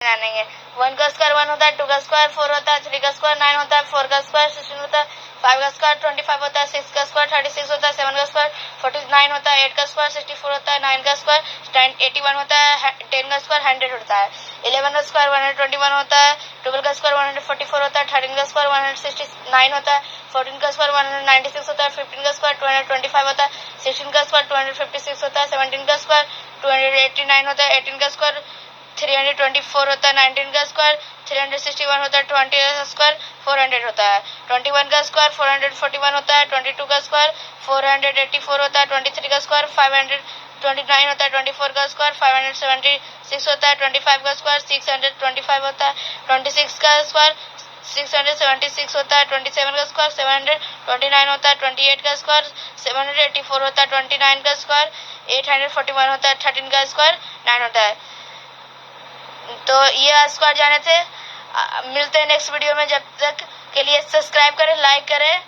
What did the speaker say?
जानेंगे। 1 का स्क्वायर 1 होता है, 2 का स्क्वायर 4 होता है, 3 का स्क्वायर 9 होता है, 4 का स्क्वायर 16 होता है, 5 का स्क्वायर 25 होता है, 6 का स्क्वायर 36 होता है, 7 का स्क्वायर 49 होता है, 8 का स्क्वायर 64 होता है, 9 का स्क्वायर 81 होता है, 10 का स्क्वायर 100 होता है, 11 का स्क्वायर 121 होता है, 12 का स्क्वायर 144 होता है, 13 का स्क्वायर 169 होता है, 14 का स्क्वायर 196 होता है, 15 का स्क्वायर 225 होता है, 16 का स्क्वायर 256 होता है, 17 का स्क्वायर 289 होता है, 18 का स्क्वायर 324 होता है, 19 का स्क्वायर 361 होता है, 20 का स्क्वायर 400 होता है, 21 का स्क्वायर 441 होता है, 22 का स्क्वायर 484 होता है, 23 का स्क्वायर 529 होता है, 24 का स्क्वायर 576 होता है, 25 का स्क्वायर 625 होता है, 26 का स्क्वायर 676 होता है, 27 का स्क्वायर 729 होता है, 28 का स्क्वायर 784 होता है, 29 का स्क्वायर 841 होता है, 13 का स्क्वायर 9 होता है। तो ये स्क्वायर जाने थे। मिलते हैं नेक्स्ट वीडियो में, जब तक के लिए सब्सक्राइब करें, लाइक करें